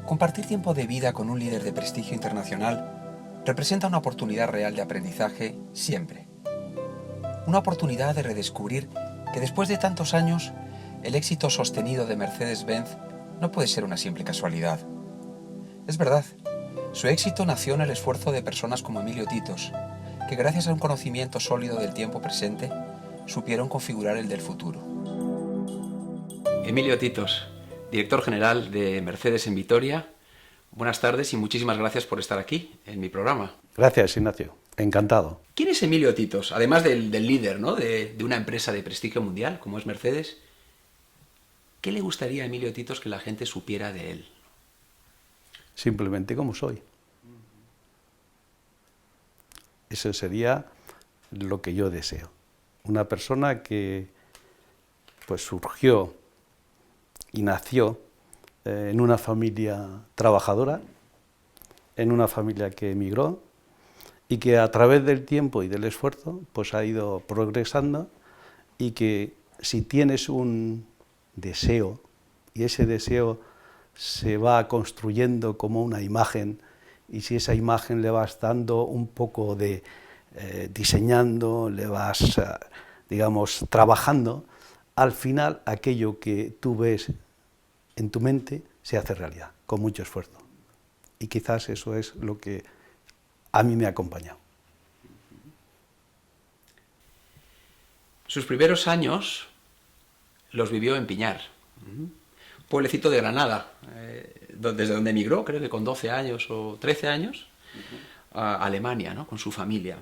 Compartir tiempo de vida con un líder de prestigio internacional representa una oportunidad real de aprendizaje siempre. Una oportunidad de redescubrir que después de tantos años, el éxito sostenido de Mercedes-Benz no puede ser una simple casualidad. Es verdad, su éxito nació en el esfuerzo de personas como Emilio Titos, que gracias a un conocimiento sólido del tiempo presente, supieron configurar el del futuro. Emilio Titos, director general de Mercedes en Vitoria. Buenas tardes y muchísimas gracias por estar aquí, en mi programa. Gracias, Ignacio. Encantado. ¿Quién es Emilio Titos? Además del líder, ¿no?, de una empresa de prestigio mundial, como es Mercedes, ¿qué le gustaría a Emilio Titos que la gente supiera de él? Simplemente como soy. Eso sería lo que yo deseo. Una persona que pues surgió y nació en una familia trabajadora, en una familia que emigró y que a través del tiempo y del esfuerzo pues ha ido progresando, y que si tienes un deseo y ese deseo se va construyendo como una imagen, y si esa imagen le vas dando un poco de diseñando, le vas digamos trabajando, al final aquello que tú ves en tu mente se hace realidad, con mucho esfuerzo. Y quizás eso es lo que a mí me ha acompañado. Sus primeros años los vivió en Piñar, pueblecito de Granada, desde donde emigró, creo que con 12 años o 13 años, a Alemania, ¿no?, con su familia.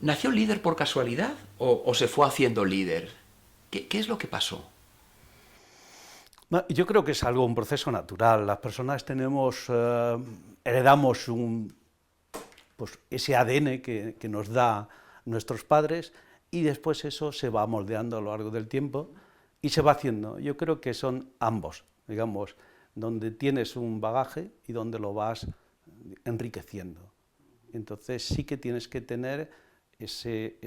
¿Nació líder por casualidad o se fue haciendo líder? ¿Qué es lo que pasó? Yo creo que es un proceso natural. Las personas heredamos pues ese ADN que nos da nuestros padres, y después eso se va moldeando a lo largo del tiempo y se va haciendo. Yo creo que son ambos, digamos, donde tienes un bagaje y donde lo vas enriqueciendo. Entonces sí que tienes que tener ese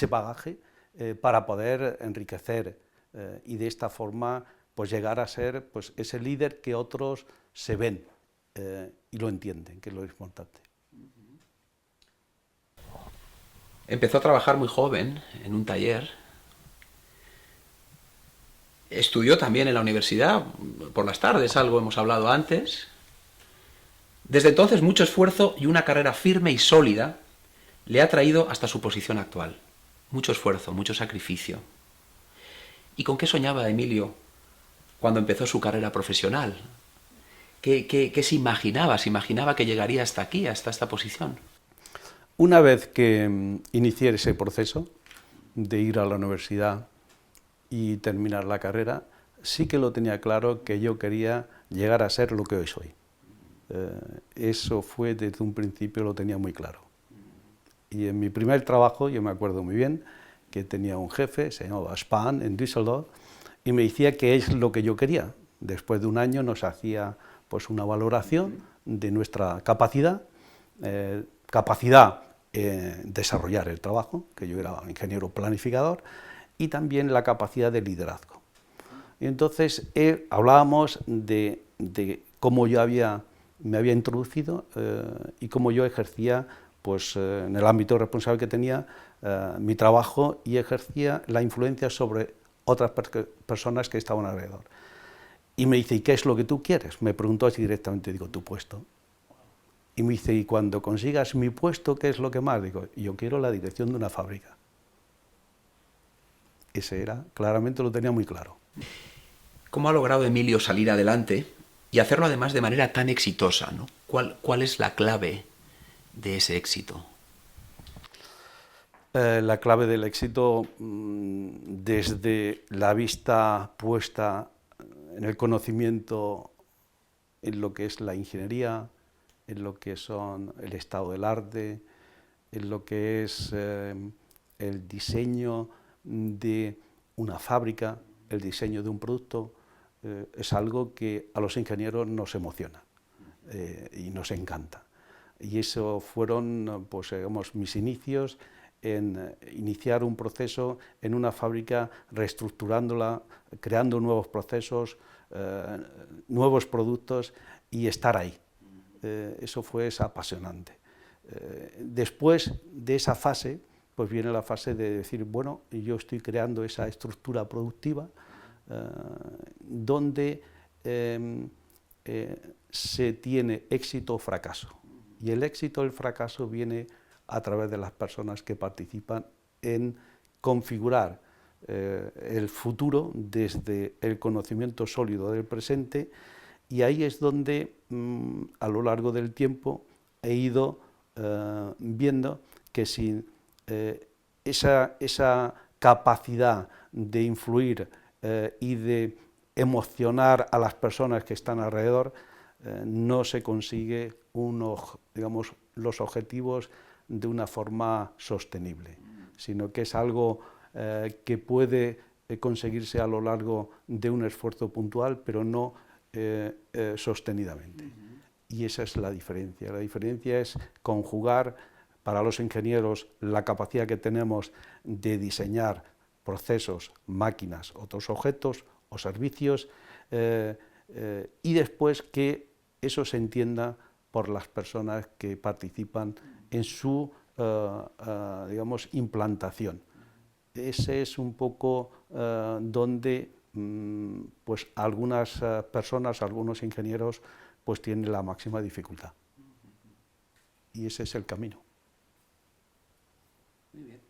bagaje para poder enriquecer y de esta forma pues llegar a ser pues ese líder que otros se ven y lo entienden, que es lo importante. Empezó a trabajar muy joven en un taller. Estudió también en la universidad, por las tardes, algo hemos hablado antes. Desde entonces mucho esfuerzo y una carrera firme y sólida le ha traído hasta su posición actual. Mucho esfuerzo, mucho sacrificio. ¿Y con qué soñaba Emilio cuando empezó su carrera profesional? ¿Qué se imaginaba? ¿Se imaginaba que llegaría hasta aquí, hasta esta posición? Una vez que inicié ese proceso de ir a la universidad y terminar la carrera, sí que lo tenía claro que yo quería llegar a ser lo que hoy soy. Eso fue desde un principio, lo tenía muy claro. Y en mi primer trabajo, yo me acuerdo muy bien, que tenía un jefe, se llamaba Spahn, en Düsseldorf, y me decía qué es lo que yo quería. Después de un año nos hacía pues una valoración de nuestra capacidad desarrollar el trabajo, que yo era ingeniero planificador, y también la capacidad de liderazgo. Y entonces hablábamos de cómo yo me había introducido y cómo yo ejercía pues, en el ámbito responsable que tenía mi trabajo, y ejercía la influencia sobre otras personas que estaban alrededor. Y me dice, ¿y qué es lo que tú quieres? Me preguntó así directamente, digo, tu puesto. Y me dice, y cuando consigas mi puesto, ¿qué es lo que más? Digo, yo quiero la dirección de una fábrica. Ese era, claramente lo tenía muy claro. ¿Cómo ha logrado Emilio salir adelante y hacerlo además de manera tan exitosa, ¿no? ¿Cuál es la clave de ese éxito? La clave del éxito, desde la vista puesta en el conocimiento, en lo que es la ingeniería, en lo que son el estado del arte, en lo que es el diseño de una fábrica, el diseño de un producto, es algo que a los ingenieros nos emociona y nos encanta. Y eso fueron pues, digamos, mis inicios en iniciar un proceso en una fábrica, reestructurándola, creando nuevos procesos, nuevos productos y estar ahí. Eso fue apasionante. Después de esa fase, pues viene la fase de decir, bueno, yo estoy creando esa estructura productiva donde se tiene éxito o fracaso. Y el éxito o el fracaso viene a través de las personas que participan en configurar el futuro desde el conocimiento sólido del presente, y ahí es donde a lo largo del tiempo he ido viendo que sin esa capacidad de influir y de emocionar a las personas que están alrededor, no se consigue digamos, los objetivos de una forma sostenible, sino que es algo que puede conseguirse a lo largo de un esfuerzo puntual, pero no sostenidamente. Y esa es la diferencia. La diferencia es conjugar para los ingenieros la capacidad que tenemos de diseñar procesos, máquinas, otros objetos o servicios, y después que eso se entienda por las personas que participan en su digamos, implantación. Ese es un poco donde pues algunas personas, algunos ingenieros, pues tienen la máxima dificultad. Y ese es el camino. Muy bien.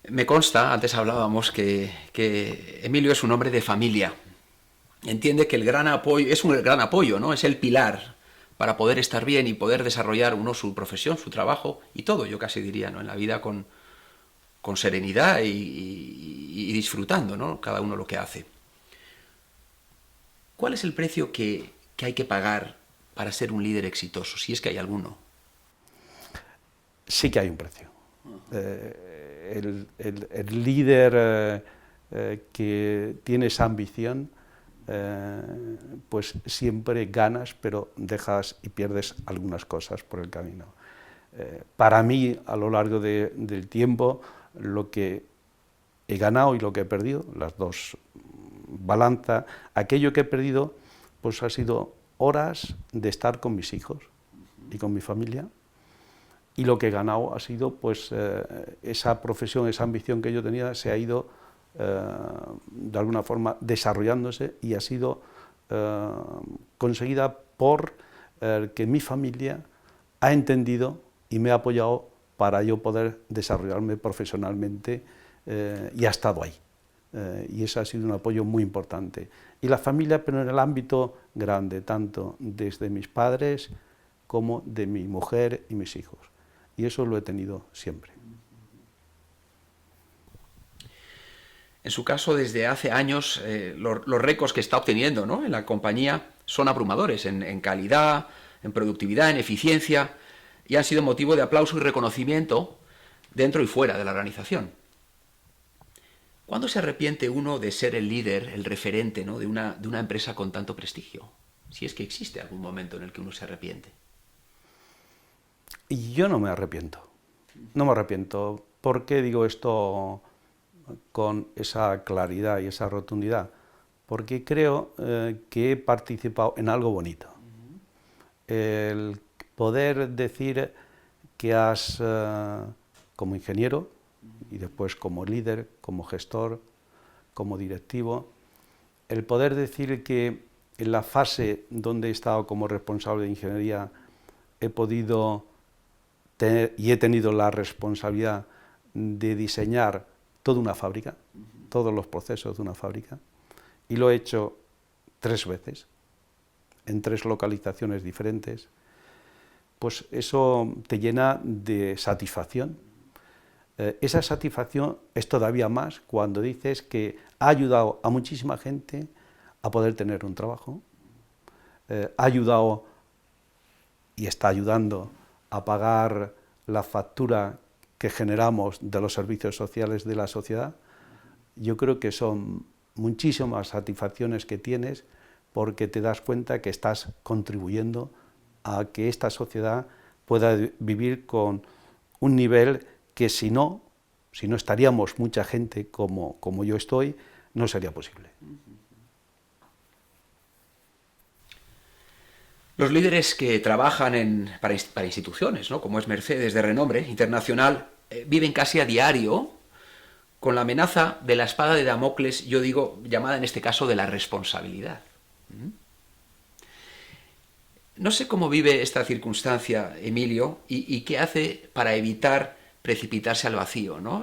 Me consta, antes hablábamos, que Emilio es un hombre de familia. Entiende que el gran apoyo, es un gran apoyo, ¿no? Es el pilar para poder estar bien y poder desarrollar uno su profesión, su trabajo y todo, yo casi diría, ¿no? En la vida con serenidad y disfrutando, ¿no? Cada uno lo que hace. ¿Cuál es el precio que hay que pagar para ser un líder exitoso, si es que hay alguno? Sí que hay un precio. El líder que tiene esa ambición, pues siempre ganas, pero dejas y pierdes algunas cosas por el camino. Para mí, a lo largo del tiempo, lo que he ganado y lo que he perdido, las dos balanza, aquello que he perdido, pues ha sido horas de estar con mis hijos y con mi familia, y lo que he ganado ha sido, pues, esa profesión, esa ambición que yo tenía, se ha ido de alguna forma desarrollándose y ha sido conseguida por que mi familia ha entendido y me ha apoyado para yo poder desarrollarme profesionalmente, y ha estado ahí. Y ese ha sido un apoyo muy importante. Y la familia, pero en el ámbito grande, tanto desde mis padres como de mi mujer y mis hijos. Y eso lo he tenido siempre. En su caso, desde hace años, los récords que está obteniendo, ¿no?, en la compañía son abrumadores en calidad, en productividad, en eficiencia, y han sido motivo de aplauso y reconocimiento dentro y fuera de la organización. ¿Cuándo se arrepiente uno de ser el líder, el referente, ¿no?, de una empresa con tanto prestigio? Si es que existe algún momento en el que uno se arrepiente. Y yo no me arrepiento. No me arrepiento. ¿Por qué digo esto con esa claridad y esa rotundidad? Porque creo que he participado en algo bonito. El poder decir que has, como ingeniero, y después como líder, como gestor, como directivo, el poder decir que en la fase donde he estado como responsable de ingeniería he podido tener y he tenido la responsabilidad de diseñar toda una fábrica, todos los procesos de una fábrica, y lo he hecho 3 veces, en 3 localizaciones diferentes, pues eso te llena de satisfacción. Esa satisfacción es todavía más cuando dices que ha ayudado a muchísima gente a poder tener un trabajo, ha ayudado y está ayudando a pagar la factura que generamos de los servicios sociales de la sociedad. Yo creo que son muchísimas satisfacciones que tienes porque te das cuenta que estás contribuyendo a que esta sociedad pueda vivir con un nivel que si no estaríamos mucha gente como yo estoy, no sería posible. Los líderes que trabajan para instituciones, ¿no?, como es Mercedes, de renombre internacional, viven casi a diario con la amenaza de la espada de Damocles, yo digo, llamada en este caso de la responsabilidad. No sé cómo vive esta circunstancia, Emilio, y qué hace para evitar precipitarse al vacío, ¿no?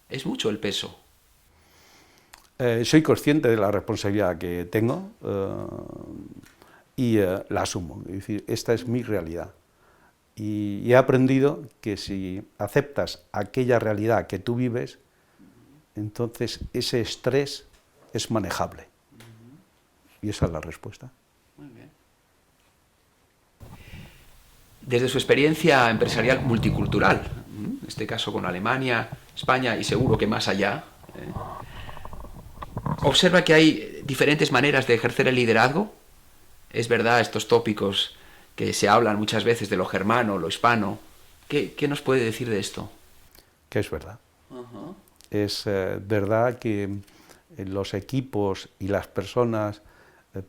Es mucho el peso. Soy consciente de la responsabilidad que tengo y la asumo. Es decir, esta es mi realidad. Y he aprendido que si aceptas aquella realidad que tú vives, entonces ese estrés es manejable. Y esa es la respuesta. Muy bien. Desde su experiencia empresarial multicultural, en este caso con Alemania, España y seguro que más allá, observa que hay diferentes maneras de ejercer el liderazgo. Es verdad, estos tópicos que se hablan muchas veces de lo germano, lo hispano. ¿Qué nos puede decir de esto? Que es verdad. Es verdad que los equipos y las personas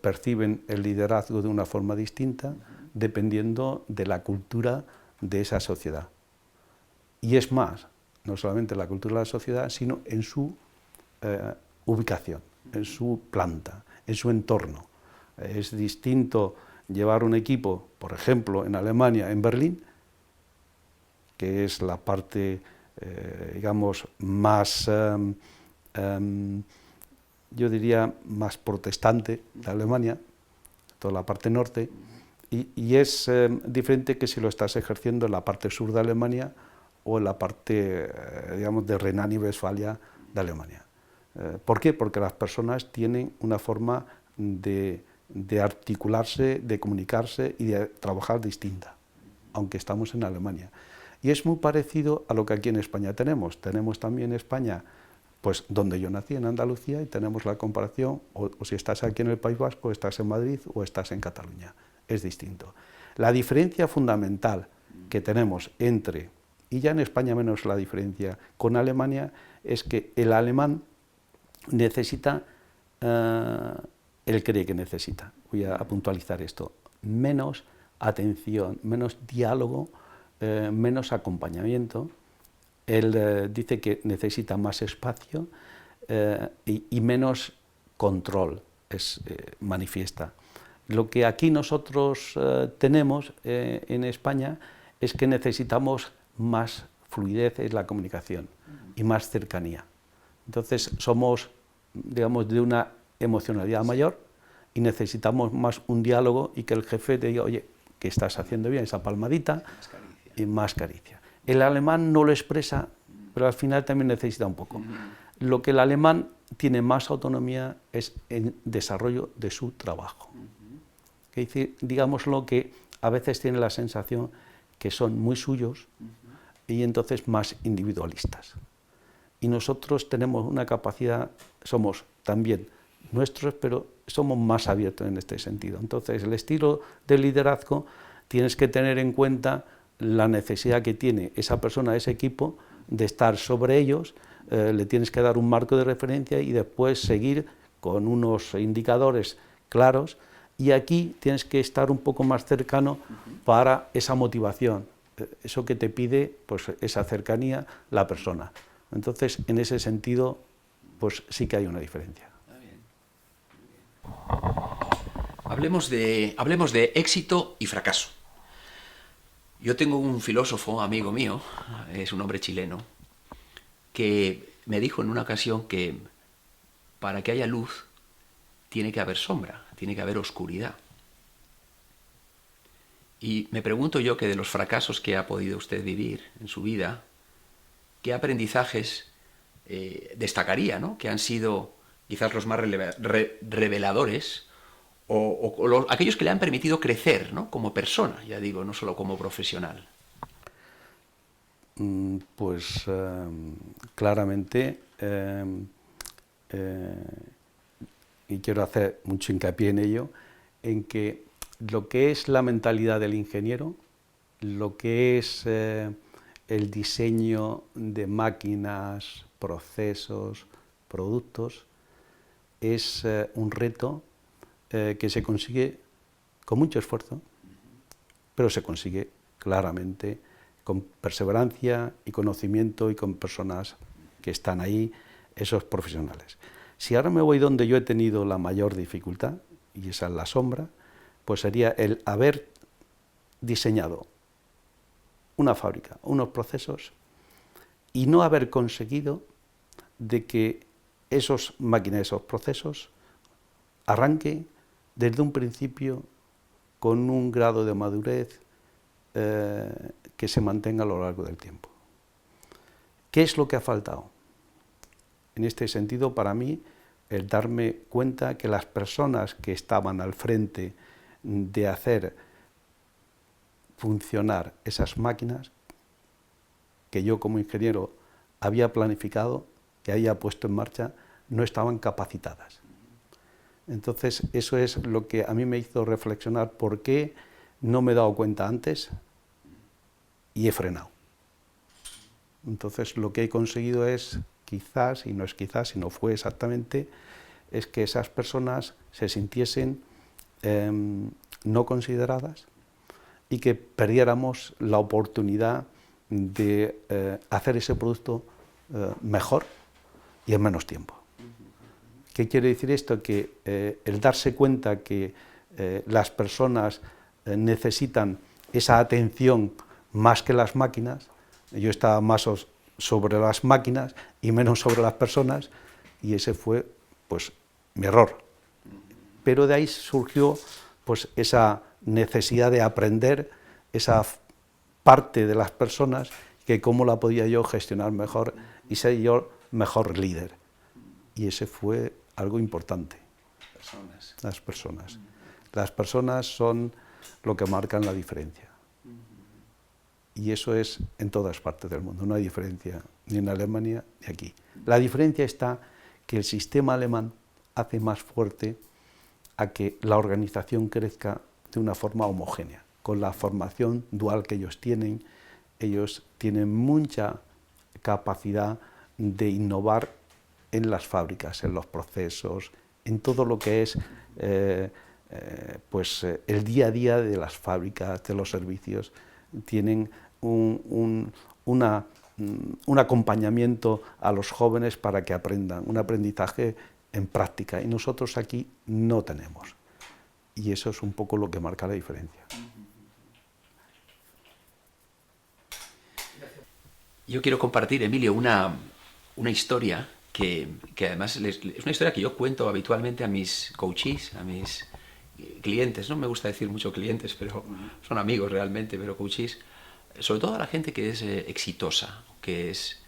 perciben el liderazgo de una forma distinta dependiendo de la cultura de esa sociedad. Y es más, no solamente la cultura de la sociedad, sino en su ubicación, en su planta, en su entorno. Es distinto llevar un equipo, por ejemplo, en Alemania, en Berlín, que es la parte, digamos, más, yo diría, más protestante de Alemania, toda la parte norte, y es diferente que si lo estás ejerciendo en la parte sur de Alemania o en la parte, digamos, de Renania y Westfalia de Alemania. ¿Por qué? Porque las personas tienen una forma de articularse, de comunicarse y de trabajar distinta, aunque estamos en Alemania. Y es muy parecido a lo que aquí en España tenemos. Tenemos también en España, pues donde yo nací, en Andalucía, y tenemos la comparación, o si estás aquí en el País Vasco, estás en Madrid o estás en Cataluña. Es distinto. La diferencia fundamental que tenemos entre, y ya en España menos la diferencia con Alemania, es que el alemán necesita, él cree que necesita, voy a puntualizar esto, menos atención, menos diálogo, menos acompañamiento. Él dice que necesita más espacio y menos control, manifiesta. Lo que aquí nosotros tenemos en España es que necesitamos más fluidez en la comunicación y más cercanía. Entonces somos, digamos, de una emocionalidad mayor y necesitamos más un diálogo y que el jefe te diga, oye, que estás haciendo bien, esa palmadita, y más caricia. El alemán no lo expresa, pero al final también necesita un poco. Lo que el alemán tiene más autonomía es en desarrollo de su trabajo. Es decir, digámoslo, que a veces tiene la sensación que son muy suyos y entonces más individualistas. Y nosotros tenemos una capacidad, somos también nuestros, pero somos más abiertos en este sentido. Entonces, el estilo de liderazgo tienes que tener en cuenta la necesidad que tiene esa persona, ese equipo, de estar sobre ellos, le tienes que dar un marco de referencia y después seguir con unos indicadores claros, y aquí tienes que estar un poco más cercano para esa motivación, eso que te pide, pues, esa cercanía, la persona. Entonces, en ese sentido, pues sí que hay una diferencia. Hablemos de éxito y fracaso. Yo tengo un filósofo, amigo mío, es un hombre chileno, que me dijo en una ocasión que para que haya luz tiene que haber sombra, tiene que haber oscuridad. Y me pregunto yo que de los fracasos que ha podido usted vivir en su vida, ¿qué aprendizajes destacaría, ¿no?, que han sido quizás los más reveladores o aquellos que le han permitido crecer, ¿no?, como persona, ya digo, no solo como profesional? Pues claramente, y quiero hacer mucho hincapié en ello, en que lo que es la mentalidad del ingeniero, lo que es el diseño de máquinas, procesos, productos, es un reto que se consigue con mucho esfuerzo, pero se consigue claramente con perseverancia y conocimiento y con personas que están ahí, esos profesionales. Si ahora me voy donde yo he tenido la mayor dificultad, y esa es la sombra, pues sería el haber diseñado una fábrica, unos procesos, y no haber conseguido de que esos máquinas, esos procesos, arranquen desde un principio con un grado de madurez que se mantenga a lo largo del tiempo. ¿Qué es lo que ha faltado? En este sentido, para mí, el darme cuenta que las personas que estaban al frente de hacer funcionar esas máquinas, que yo como ingeniero había planificado, que había puesto en marcha, no estaban capacitadas. Entonces, eso es lo que a mí me hizo reflexionar por qué no me he dado cuenta antes y he frenado. Entonces, lo que he conseguido es, quizás, y no es quizás, sino fue exactamente, es que esas personas se sintiesen no consideradas y que perdiéramos la oportunidad de hacer ese producto mejor y en menos tiempo. ¿Qué quiere decir esto? Que el darse cuenta que las personas necesitan esa atención más que las máquinas, yo estaba más sobre las máquinas y menos sobre las personas, y ese fue pues mi error. Pero de ahí surgió pues esa necesidad de aprender esa parte de las personas, que cómo la podía yo gestionar mejor y ser yo mejor líder. Y ese fue algo importante. Las personas. Las personas son lo que marcan la diferencia. Y eso es en todas partes del mundo, no hay diferencia ni en Alemania ni aquí. La diferencia está que el sistema alemán hace más fuerte a que la organización crezca de una forma homogénea. Con la formación dual que ellos tienen mucha capacidad de innovar en las fábricas, en los procesos, en todo lo que es el día a día de las fábricas, de los servicios. Tienen un acompañamiento a los jóvenes para que aprendan, un aprendizaje en práctica, y nosotros aquí no tenemos. Y eso es un poco lo que marca la diferencia. Yo quiero compartir, Emilio, una historia que además es una historia que yo cuento habitualmente a mis coaches, a mis clientes. No me gusta decir mucho clientes, pero son amigos realmente, pero coaches. Sobre todo a la gente que es exitosa, que es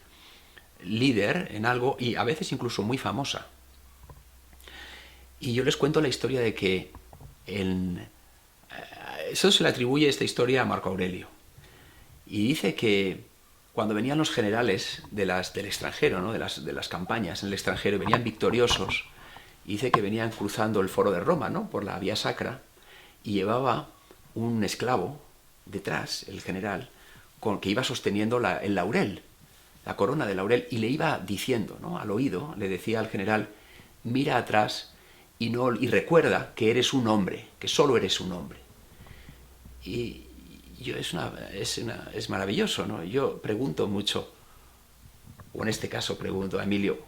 líder en algo y a veces incluso muy famosa. Y yo les cuento la historia de que eso se le atribuye esta historia a Marco Aurelio. Y dice que cuando venían los generales del extranjero, ¿no? de las campañas en el extranjero, venían victoriosos, y dice que venían cruzando el foro de Roma, ¿no? por la vía sacra, y llevaba un esclavo detrás, el general, que iba sosteniendo el laurel, la corona de laurel, y le iba diciendo, ¿no? al oído, le decía al general: mira atrás y recuerda que eres un hombre, que solo eres un hombre. Y es maravilloso, ¿no? Yo pregunto mucho, o en este caso pregunto a Emilio,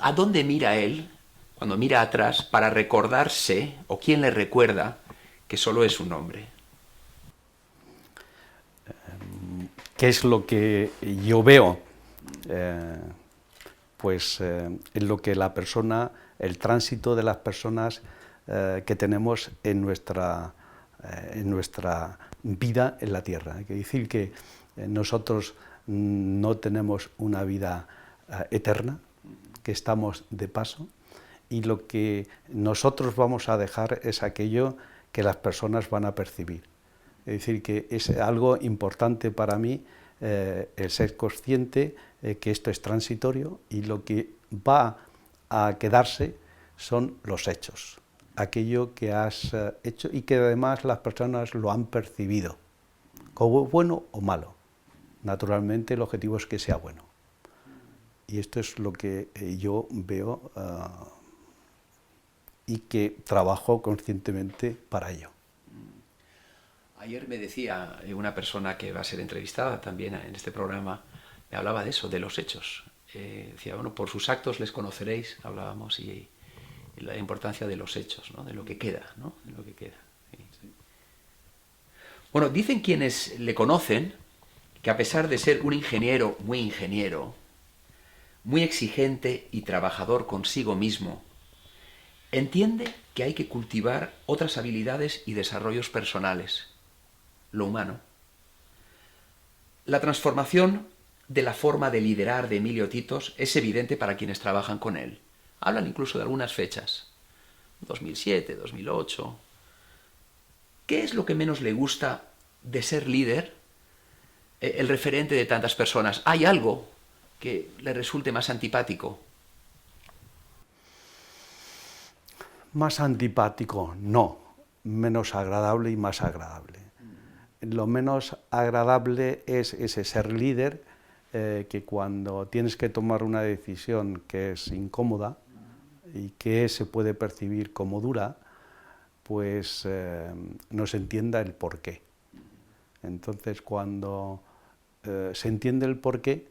¿a dónde mira él cuando mira atrás para recordarse, o quién le recuerda que solo es un hombre? ¿Qué es lo que yo veo? En lo que la persona, el tránsito de las personas que tenemos en nuestra vida en la Tierra. Hay que decir que nosotros no tenemos una vida eterna, que estamos de paso, y lo que nosotros vamos a dejar es aquello que las personas van a percibir. Es decir, que es algo importante para mí el ser consciente que esto es transitorio, y lo que va a quedarse son los hechos, aquello que has hecho y que además las personas lo han percibido, como bueno o malo. Naturalmente el objetivo es que sea bueno. Y esto es lo que yo veo y que trabajo conscientemente para ello. Ayer me decía una persona que va a ser entrevistada también en este programa, me hablaba de eso, de los hechos. Decía, bueno, por sus actos les conoceréis, hablábamos, y la importancia de los hechos, ¿no? De lo que queda, ¿no? De lo que queda. Sí. Bueno, dicen quienes le conocen que a pesar de ser un ingeniero, muy exigente y trabajador consigo mismo, entiende que hay que cultivar otras habilidades y desarrollos personales, lo humano. La transformación de la forma de liderar de Emilio Titos es evidente para quienes trabajan con él. Hablan incluso de algunas fechas, 2007, 2008. ¿Qué es lo que menos le gusta de ser líder, el referente de tantas personas? ¿Hay algo que le resulte más antipático? Más antipático, no. Menos agradable y más agradable. Lo menos agradable es ese ser líder que cuando tienes que tomar una decisión que es incómoda y que se puede percibir como dura, pues no se entienda el porqué. Entonces, cuando se entiende el porqué,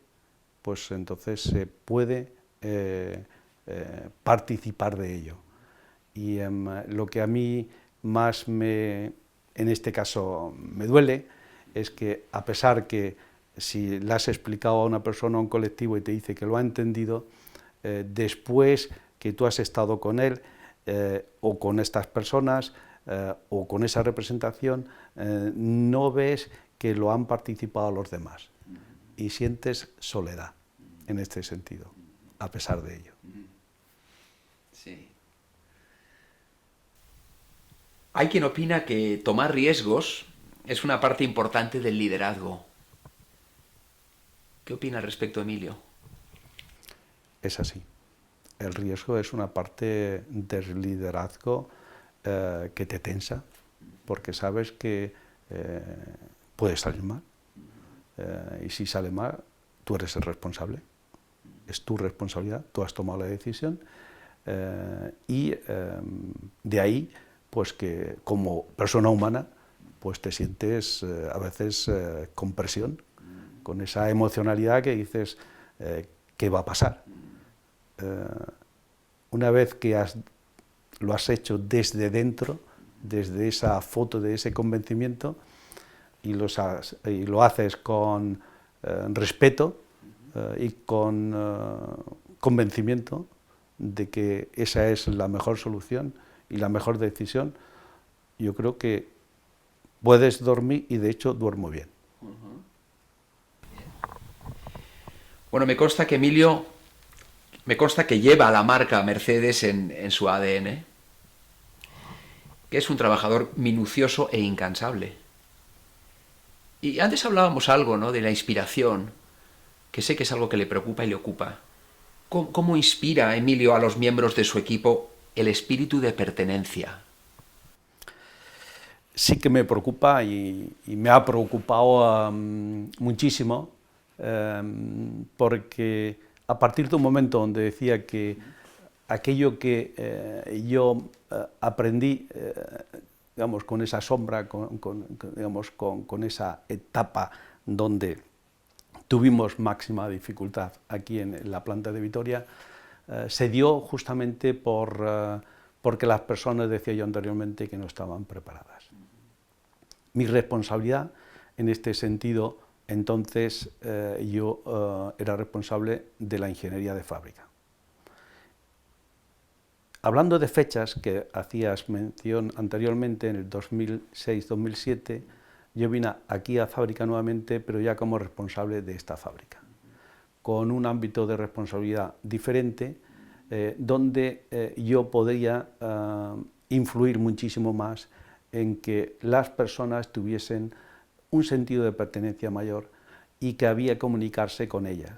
pues entonces se puede participar de ello. Y lo que a mí más en este caso me duele es que, a pesar que si le has explicado a una persona, a un colectivo, y te dice que lo ha entendido, después que tú has estado con él o con estas personas o con esa representación, no ves que lo han participado los demás y sientes soledad en este sentido, a pesar de ello. Sí. Hay quien opina que tomar riesgos es una parte importante del liderazgo. ¿Qué opina al respecto, Emilio? Es así. El riesgo es una parte del liderazgo que te tensa, porque sabes que puede salir mal. Y si sale mal, tú eres el responsable. Es tu responsabilidad, tú has tomado la decisión. Y de ahí, pues que como persona humana, pues te sientes a veces con presión, con esa emocionalidad que dices, ¿qué va a pasar? Una vez que lo has hecho desde dentro, desde esa foto, de ese convencimiento, y lo haces con respeto y con convencimiento de que esa es la mejor solución y la mejor decisión, yo creo que puedes dormir, y de hecho duermo bien. Bueno, me consta que Emilio, lleva la marca Mercedes en su ADN, que es un trabajador minucioso e incansable. Y antes hablábamos algo, ¿no?, de la inspiración, que sé que es algo que le preocupa y le ocupa. ¿Cómo inspira Emilio a los miembros de su equipo el espíritu de pertenencia? Sí que me preocupa y me ha preocupado muchísimo, porque a partir de un momento donde decía que aquello que yo aprendí, digamos, con esa sombra, con esa etapa donde tuvimos máxima dificultad aquí en la planta de Vitoria, se dio justamente porque las personas, decía yo anteriormente, que no estaban preparadas. Mi responsabilidad en este sentido, entonces yo era responsable de la ingeniería de fábrica. Hablando de fechas que hacías mención anteriormente, en el 2006-2007, yo vine aquí a fábrica nuevamente, pero ya como responsable de esta fábrica, con un ámbito de responsabilidad diferente, donde yo podía influir muchísimo más en que las personas tuviesen un sentido de pertenencia mayor y que había que comunicarse con ellas.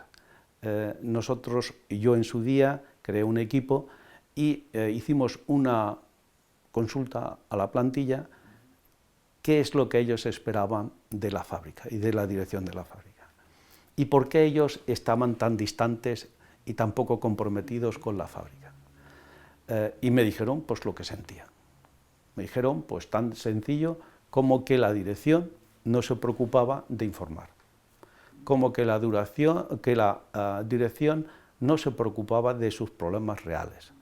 Yo en su día creé un equipo y hicimos una consulta a la plantilla, qué es lo que ellos esperaban de la fábrica y de la dirección de la fábrica. y por qué ellos estaban tan distantes y tan poco comprometidos con la fábrica. Y me dijeron pues lo que sentían. Me dijeron pues tan sencillo como que la dirección no se preocupaba de informar, como que la dirección no se preocupaba de sus problemas reales,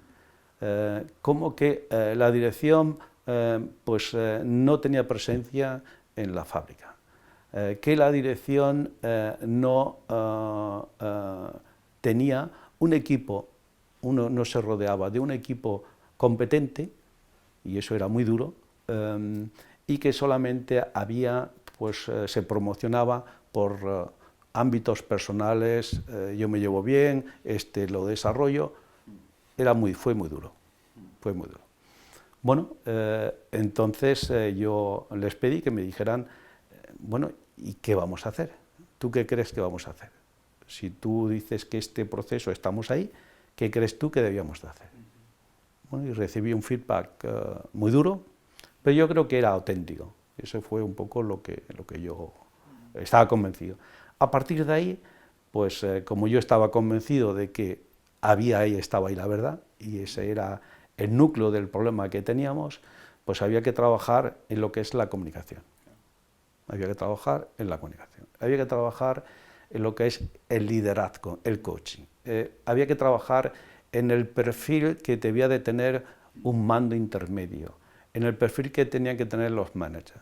como que la dirección no tenía presencia en la fábrica, que la dirección no tenía un equipo, no se rodeaba de un equipo competente, y eso era muy duro, y que solamente se promocionaba por ámbitos personales, yo me llevo bien, lo desarrollo, fue muy duro. Bueno, entonces yo les pedí que me dijeran, bueno, ¿y qué vamos a hacer? ¿Tú qué crees que vamos a hacer? Si tú dices que este proceso estamos ahí, ¿qué crees tú que debíamos de hacer? Bueno, y recibí un feedback muy duro, pero yo creo que era auténtico. Eso fue un poco lo que yo estaba convencido. A partir de ahí, pues como yo estaba convencido de que estaba ahí la verdad, y ese era el núcleo del problema que teníamos, pues había que trabajar en lo que es la comunicación. Había que trabajar en la comunicación. Había que trabajar en lo que es el liderazgo, el coaching. Había que trabajar en el perfil que debía de tener un mando intermedio, en el perfil que tenían que tener los managers.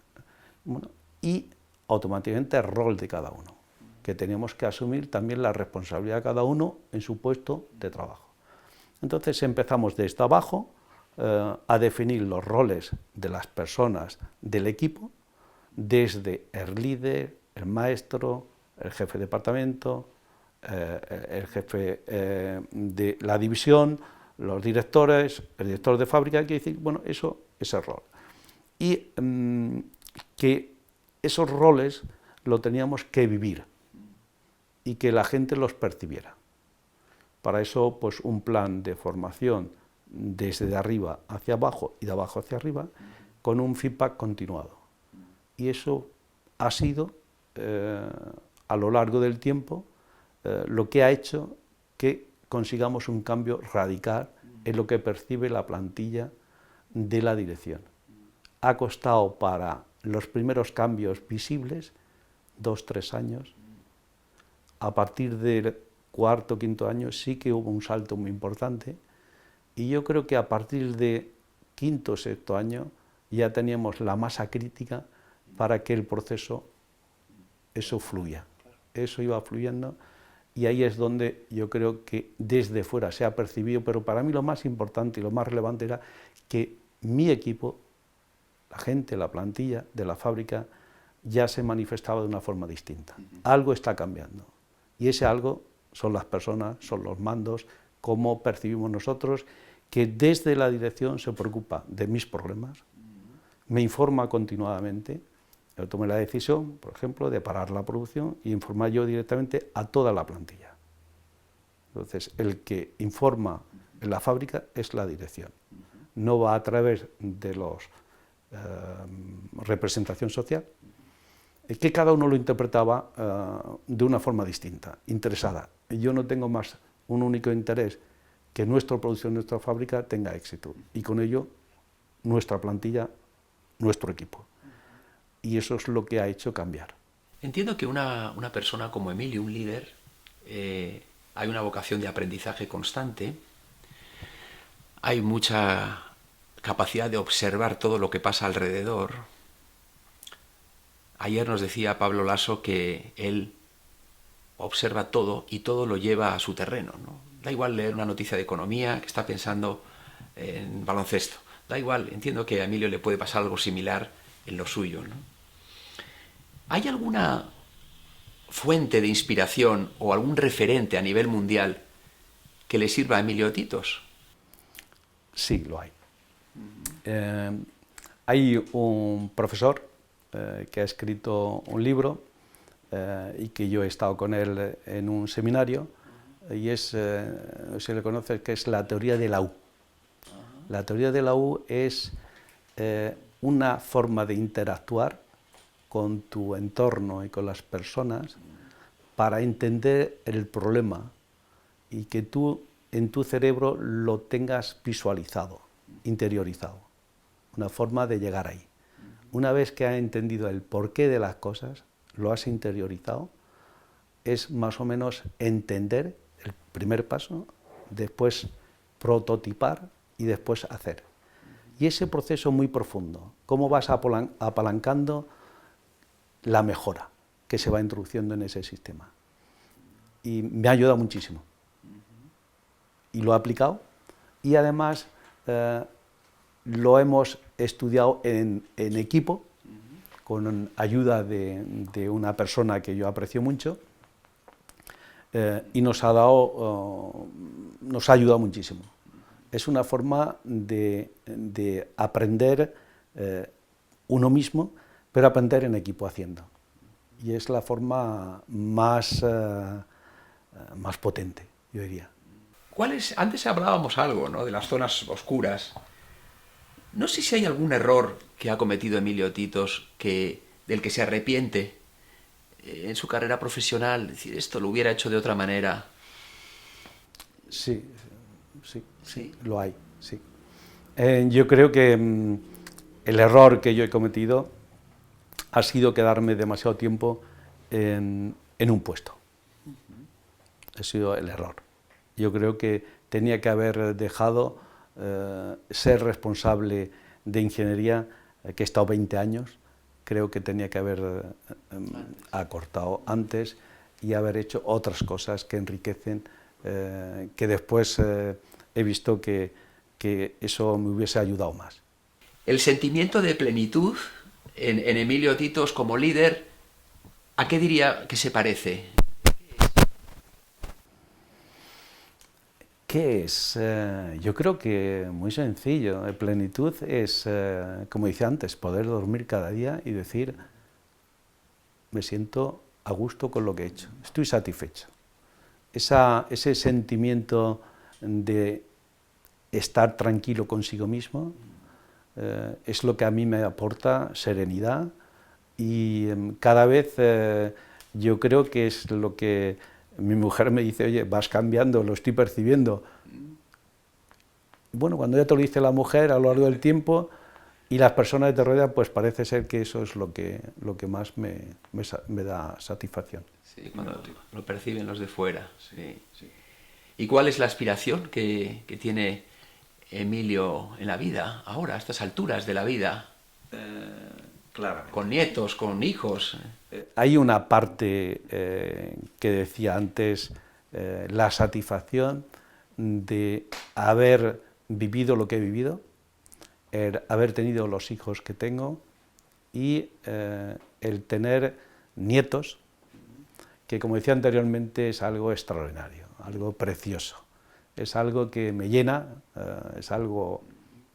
Bueno, y automáticamente el rol de cada uno, que teníamos que asumir también la responsabilidad de cada uno en su puesto de trabajo. Entonces empezamos desde abajo a definir los roles de las personas del equipo, desde el líder, el maestro, el jefe de departamento, el jefe de la división, los directores, el director de fábrica, hay que decir, bueno, eso es el rol. Y que esos roles lo teníamos que vivir y que la gente los percibiera. Para eso, pues un plan de formación desde arriba hacia abajo y de abajo hacia arriba, con un feedback continuado. Y eso ha sido, a lo largo del tiempo, lo que ha hecho que consigamos un cambio radical en lo que percibe la plantilla de la dirección. Ha costado para los primeros cambios visibles 2-3 años. A partir del cuarto o quinto año sí que hubo un salto muy importante, y yo creo que a partir de quinto o sexto año ya teníamos la masa crítica para que el proceso, eso fluya. Eso iba fluyendo, y ahí es donde yo creo que desde fuera se ha percibido, pero para mí lo más importante y lo más relevante era que mi equipo, la gente, la plantilla de la fábrica, ya se manifestaba de una forma distinta. Algo está cambiando, y ese algo son las personas, son los mandos, cómo percibimos nosotros, que desde la dirección se preocupa de mis problemas, me informa continuadamente. Yo tomé la decisión, por ejemplo, de parar la producción y informar yo directamente a toda la plantilla. Entonces, el que informa en la fábrica es la dirección. No va a través de los representación social, que cada uno lo interpretaba de una forma distinta, interesada. Yo no tengo más un único interés, que nuestra producción, nuestra fábrica tenga éxito, y con ello nuestra plantilla, nuestro equipo. Y eso es lo que ha hecho cambiar. Entiendo que una persona como Emilio, un líder, hay una vocación de aprendizaje constante, hay mucha capacidad de observar todo lo que pasa alrededor. Ayer nos decía Pablo Lasso que él observa todo y todo lo lleva a su terreno, ¿no? Da igual leer una noticia de economía que está pensando en baloncesto. Da igual, entiendo que a Emilio le puede pasar algo similar en lo suyo, ¿no? ¿Hay alguna fuente de inspiración o algún referente a nivel mundial que le sirva a Emilio Titos? Sí, lo hay. Hay un profesor que ha escrito un libro y que yo he estado con él en un seminario, y se le conoce, que es la teoría de la U. La teoría de la U es una forma de interactuar con tu entorno y con las personas para entender el problema y que tú en tu cerebro lo tengas visualizado, interiorizado, una forma de llegar ahí. Una vez que has entendido el porqué de las cosas, lo has interiorizado, es más o menos entender el primer paso, después prototipar y después hacer. Y ese proceso muy profundo, cómo vas apalancando la mejora que se va introduciendo en ese sistema. Y me ha ayudado muchísimo. Y lo he aplicado y además lo hemos estudiado en equipo, con ayuda de una persona que yo aprecio mucho, y nos ha ayudado muchísimo. Es una forma de aprender uno mismo, pero aprender en equipo haciendo. Y es la forma más potente, yo diría. Antes hablábamos algo, ¿no?, de las zonas oscuras. No sé si hay algún error que ha cometido Emilio Titos del que se arrepiente en su carrera profesional, decir, esto lo hubiera hecho de otra manera. Sí, lo hay, sí. Yo creo que el error que yo he cometido ha sido quedarme demasiado tiempo en un puesto. Ha sido el error. Yo creo que tenía que haber dejado ser responsable de ingeniería, que he estado 20 años, creo que tenía que haber acortado antes y haber hecho otras cosas que enriquecen, que después he visto que eso me hubiese ayudado más. El sentimiento de plenitud en Emilio Titos como líder, ¿a qué diría que se parece? ¿Qué es? Yo creo que muy sencillo. Plenitud es, como decía antes, poder dormir cada día y decir, me siento a gusto con lo que he hecho, estoy satisfecho. Ese sentimiento de estar tranquilo consigo mismo es lo que a mí me aporta serenidad y cada vez yo creo que es lo que mi mujer me dice, oye, vas cambiando, lo estoy percibiendo. Bueno, cuando ya te lo dice la mujer a lo largo del tiempo y las personas que te rodean, pues parece ser que eso es lo que más me da satisfacción. Sí, cuando lo perciben los de fuera. Sí. ¿Y cuál es la aspiración que tiene Emilio en la vida, ahora, a estas alturas de la vida? Claramente. Con nietos, con hijos. Hay una parte que decía antes, la satisfacción de haber vivido lo que he vivido, haber tenido los hijos que tengo y el tener nietos, que como decía anteriormente es algo extraordinario, algo precioso, es algo que me llena, es algo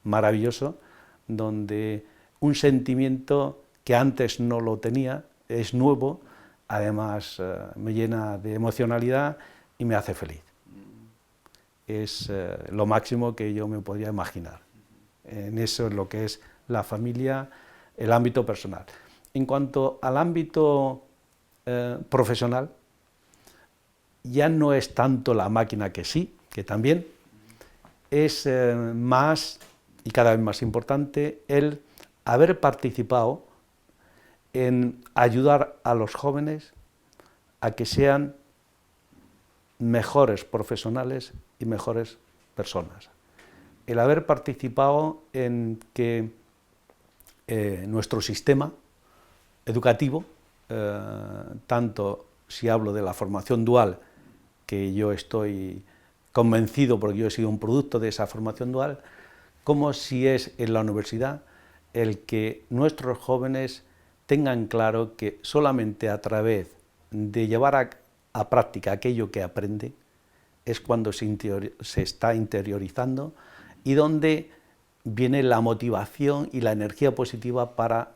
maravilloso, donde un sentimiento que antes no lo tenía, es nuevo, además me llena de emocionalidad y me hace feliz. Es lo máximo que yo me podría imaginar. En eso es lo que es la familia, el ámbito personal. En cuanto al ámbito profesional, ya no es tanto la máquina que sí, que también, es más y cada vez más importante el haber participado en ayudar a los jóvenes a que sean mejores profesionales y mejores personas. El haber participado en que nuestro sistema educativo, tanto si hablo de la formación dual, que yo estoy convencido porque yo he sido un producto de esa formación dual, como si es en la universidad, el que nuestros jóvenes tengan claro que solamente a través de llevar a práctica aquello que aprende es cuando se está interiorizando y donde viene la motivación y la energía positiva para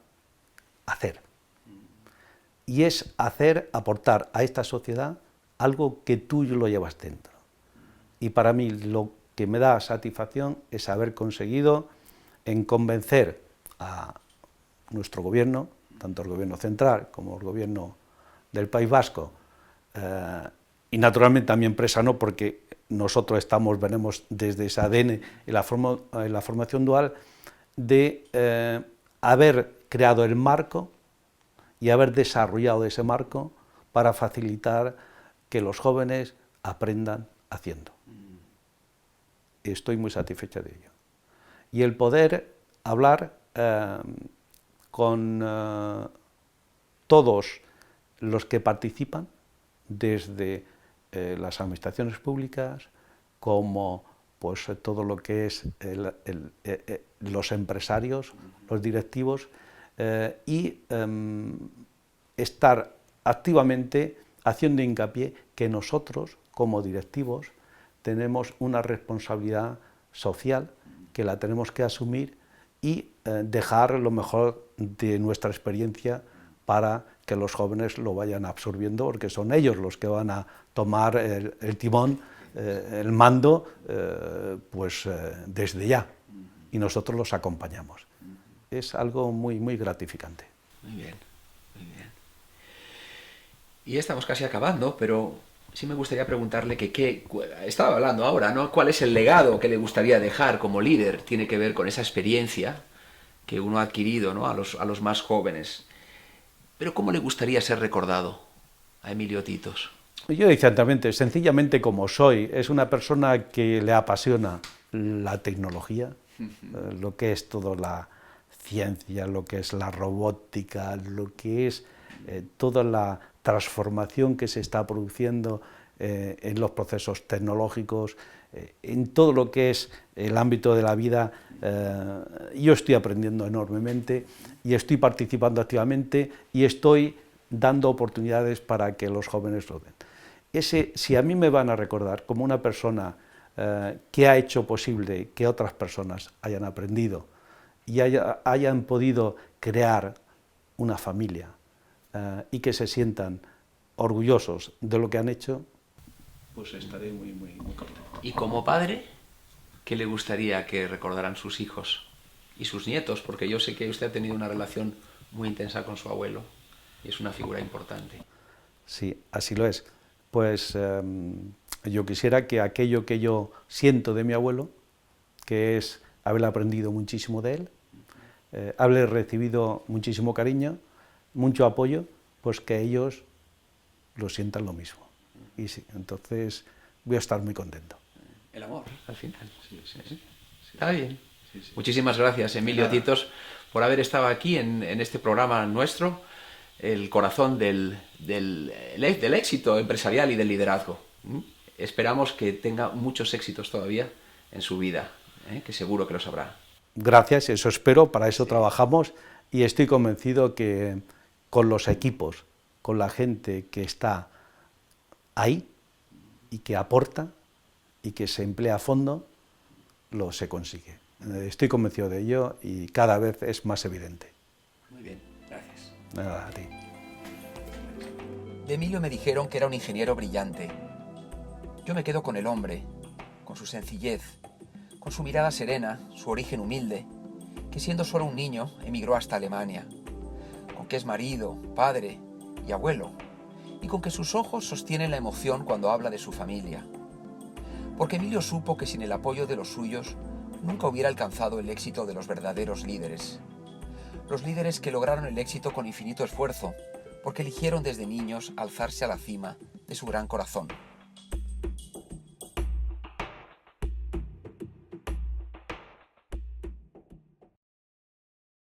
hacer. Y es hacer, aportar a esta sociedad algo que tú lo llevas dentro. Y para mí lo que me da satisfacción es haber conseguido en convencer a nuestro gobierno, tanto el gobierno central como el gobierno del País Vasco, y naturalmente a mi empresa no, porque nosotros venimos desde ese ADN en la formación dual, de haber creado el marco y haber desarrollado ese marco para facilitar que los jóvenes aprendan haciendo. Estoy muy satisfecho de ello. Y el poder hablar con todos los que participan, desde las administraciones públicas, como pues, todo lo que es los empresarios, los directivos, y estar activamente haciendo hincapié que nosotros, como directivos, tenemos una responsabilidad social que la tenemos que asumir y dejar lo mejor de nuestra experiencia para que los jóvenes lo vayan absorbiendo, porque son ellos los que van a tomar el timón, el mando, desde ya, y nosotros los acompañamos. Es algo muy, muy gratificante. Muy bien, muy bien. Y estamos casi acabando, pero sí me gustaría preguntarle estaba hablando ahora, ¿no? ¿Cuál es el legado que le gustaría dejar como líder? Tiene que ver con esa experiencia que uno ha adquirido, ¿no? a los más jóvenes. Pero ¿cómo le gustaría ser recordado a Emilio Titos? Yo exactamente, sencillamente como soy, es una persona que le apasiona la tecnología, lo que es toda la ciencia, lo que es la robótica, lo que es toda la transformación que se está produciendo en los procesos tecnológicos, en todo lo que es el ámbito de la vida. Yo estoy aprendiendo enormemente y estoy participando activamente y estoy dando oportunidades para que los jóvenes lo den. Si a mí me van a recordar como una persona que ha hecho posible que otras personas hayan aprendido y hayan podido crear una familia y que se sientan orgullosos de lo que han hecho, pues estaré muy, muy, muy contento. Y como padre, ¿qué le gustaría que recordaran sus hijos y sus nietos? Porque yo sé que usted ha tenido una relación muy intensa con su abuelo y es una figura importante. Sí, así lo es. Pues yo quisiera que aquello que yo siento de mi abuelo, que es haber aprendido muchísimo de él, haber recibido muchísimo cariño, mucho apoyo, pues que ellos lo sientan lo mismo. Y sí, entonces voy a estar muy contento. El amor, al final. Sí. Está bien. Sí. Muchísimas gracias, Emilio Titos, por haber estado aquí en este programa nuestro, el corazón del éxito empresarial y del liderazgo. Esperamos que tenga muchos éxitos todavía en su vida, que seguro que los habrá. Gracias, eso espero, para eso trabajamos y estoy convencido que con los equipos, con la gente que está ahí y que aporta y que se emplea a fondo, lo se consigue. Estoy convencido de ello y cada vez es más evidente. Muy bien, gracias. Nada, a ti. De Emilio me dijeron que era un ingeniero brillante. Yo me quedo con el hombre, con su sencillez, con su mirada serena, su origen humilde, que siendo solo un niño emigró hasta Alemania, con que es marido, padre y abuelo, y con que sus ojos sostienen la emoción cuando habla de su familia. Porque Emilio supo que sin el apoyo de los suyos nunca hubiera alcanzado el éxito de los verdaderos líderes. Los líderes que lograron el éxito con infinito esfuerzo, porque eligieron desde niños alzarse a la cima de su gran corazón.